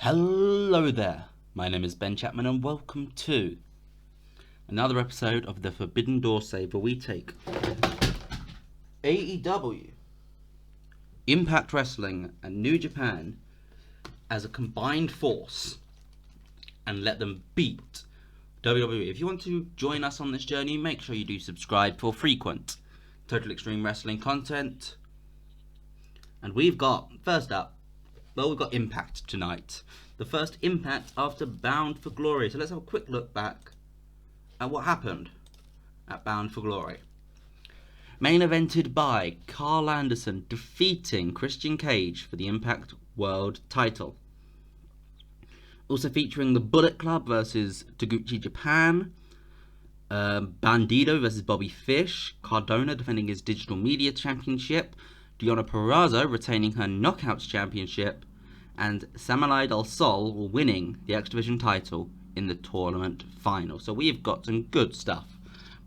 Hello there, my name is Ben Chapman and welcome to another episode of the Forbidden Door Save, where we take AEW, Impact Wrestling and New Japan as a combined force and let them beat WWE. If you want to join us on this journey, make sure you do subscribe for frequent Total Extreme Wrestling content. And we've got, first up, we've got Impact tonight. The first Impact after Bound for Glory. So let's have a quick look back at what happened at Bound for Glory. Main evented by Karl Anderson defeating Christian Cage for the Impact World title. Also featuring the Bullet Club versus Taguchi Japan. Bandido versus Bobby Fish. Cardona defending his Digital Media Championship. Deonna Purrazzo retaining her Knockouts Championship, and Samurai del Sol winning the X Division title in the tournament final. So we've got some good stuff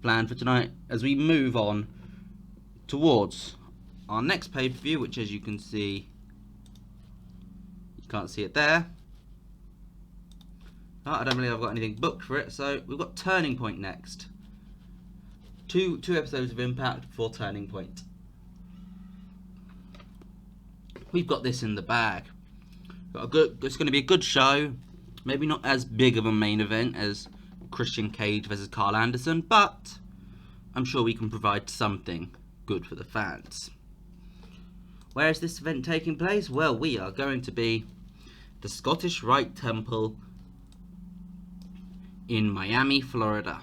planned for tonight as we move on towards our next pay-per-view, which, as you can see, you can't see it there. Oh, I don't believe I've got anything booked for it, so we've got Turning Point next. Two episodes of Impact before Turning Point. We've got this in the bag. It's going to be a good show. Maybe not as big of a main event as Christian Cage versus Karl Anderson, but I'm sure we can provide something good for the fans. Where is this event taking place? Well, we are going to be the Scottish Rite Temple in Miami, Florida.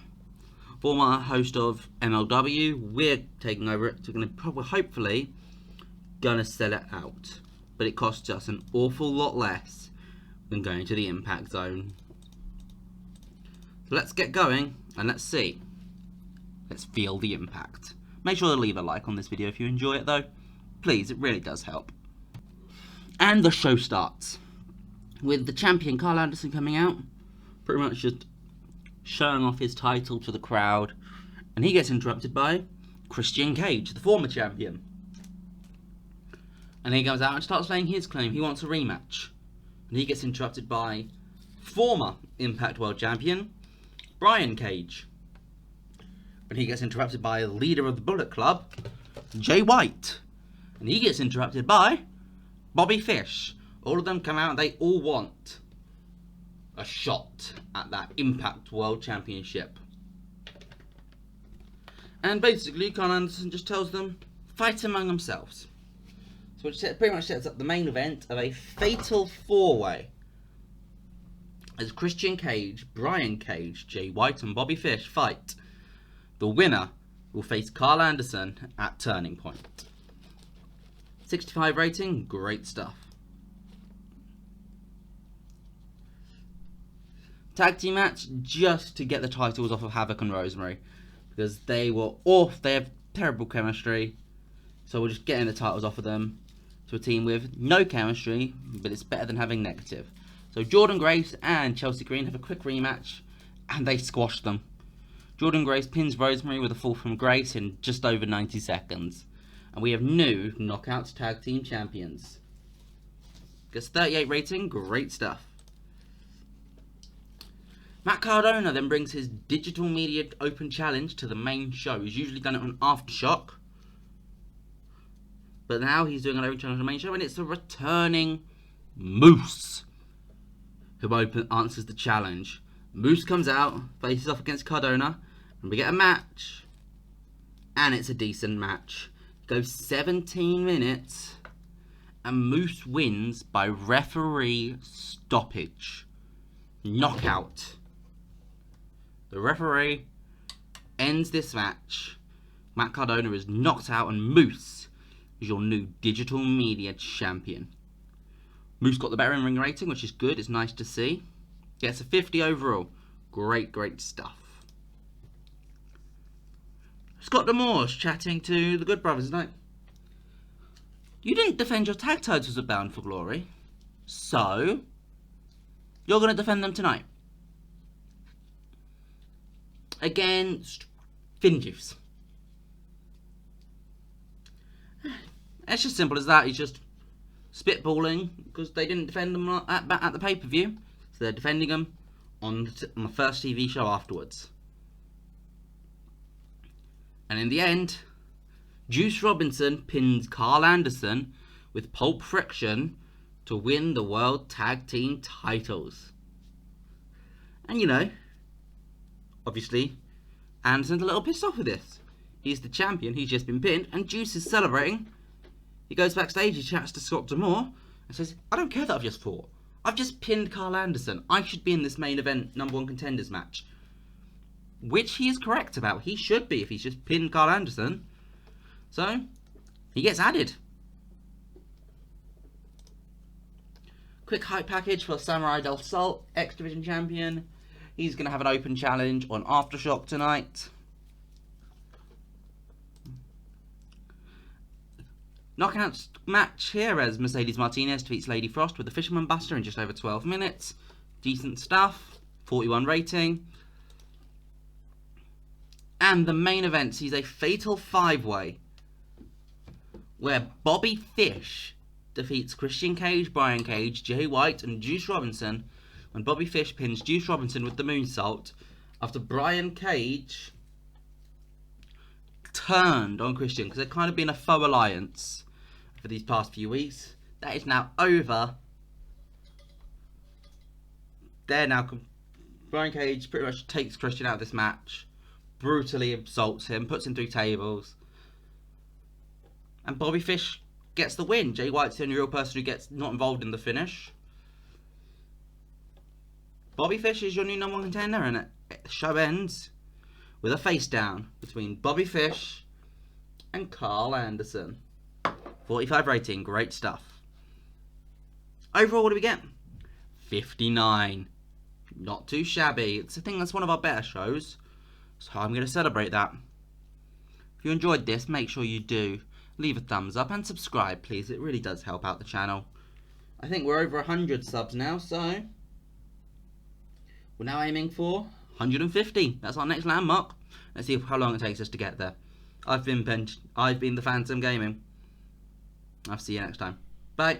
Former host of MLW, we're taking over it. So we're going to probably, hopefully, gonna sell it out, but it costs us an awful lot less than going to the Impact Zone. So let's get going and let's see. Let's feel the impact. Make sure to leave a like on this video if you enjoy it though. Please, it really does help. And the show starts with the champion Karl Anderson coming out, pretty much just showing off his title to the crowd, and he gets interrupted by Christian Cage, the former champion. And he goes out and starts laying his claim. He wants a rematch. And he gets interrupted by former Impact World Champion, Brian Cage. And he gets interrupted by the leader of the Bullet Club, Jay White. And he gets interrupted by Bobby Fish. All of them come out and they all want a shot at that Impact World Championship. And basically, Karl Anderson just tells them, fight among themselves. So it pretty much sets up the main event of a fatal four-way as Christian Cage, Brian Cage, Jay White and Bobby Fish fight. The winner will face Karl Anderson at Turning Point. 65 rating, great stuff. Tag team match just to get the titles off of Havoc and Rosemary, because they were off, they have terrible chemistry, so we're just getting the titles off of them to a team with no chemistry, but it's better than having negative. So Jordan Grace and Chelsea Green have a quick rematch, and they squash them. Jordan Grace pins Rosemary with a fall from Grace in just over 90 seconds. And we have new Knockouts Tag Team Champions. Gets 38 rating, great stuff. Matt Cardona then brings his Digital Media Open Challenge to the main show. He's usually done it on Aftershock, but now he's doing an open challenge on the main show, and it's a returning Moose who answers the challenge. Moose comes out, faces off against Cardona, and we get a match. And it's a decent match. It goes 17 minutes, and Moose wins by referee stoppage. Knockout. The referee ends this match. Matt Cardona is knocked out, and Moose is your new Digital Media Champion. Moose got the better in-ring rating, which is good. It's nice to see. Gets a 50 overall. Great stuff. Scott D'Amore's chatting to the Good Brothers tonight. You didn't defend your tag titles at Bound for Glory, so you're going to defend them tonight against Finn Juice. It's just simple as that. He's just spitballing because they didn't defend them at the pay-per-view, so they're defending them on the first TV show afterwards. And in the end, Juice Robinson pins Karl Anderson with Pulp Friction to win the World Tag Team titles. And you know, obviously, Anderson's a little pissed off with this. He's the champion, he's just been pinned, and Juice is celebrating. He goes backstage, he chats to Scott D'Amore, and says, I don't care that I've just fought. I've just pinned Karl Anderson. I should be in this main event number 1 contenders match. Which he is correct about. He should be if he's just pinned Karl Anderson. So, he gets added. Quick hype package for Samurai Del Sol, X Division champion. He's going to have an open challenge on Aftershock tonight. Knockout match here as Mercedes Martinez defeats Lady Frost with the Fisherman Buster in just over 12 minutes. Decent stuff. 41 rating. And the main event sees a fatal 5-way where Bobby Fish defeats Christian Cage, Brian Cage, Jay White and Juice Robinson when Bobby Fish pins Juice Robinson with the moonsault after Brian Cage turned on Christian because they'd kind of been a faux alliance for these past few weeks. That is now over. Brian Cage pretty much takes Christian out of this match, brutally assaults him, puts him through tables, and Bobby Fish gets the win. Jay White's the only real person who gets not involved in the finish. Bobby Fish is your new number 1 contender, and the show ends with a face down between Bobby Fish and Karl Anderson. 45 rating, great stuff. Overall, what do we get? 59. Not too shabby. I think that's one of our better shows, so I'm going to celebrate that. If you enjoyed this, make sure you do leave a thumbs up and subscribe, please. It really does help out the channel. I think we're over 100 subs now, so we're now aiming for 150. That's our next landmark. Let's see how long it takes us to get there. I've been the Phantom Gaming. I'll see you next time. Bye.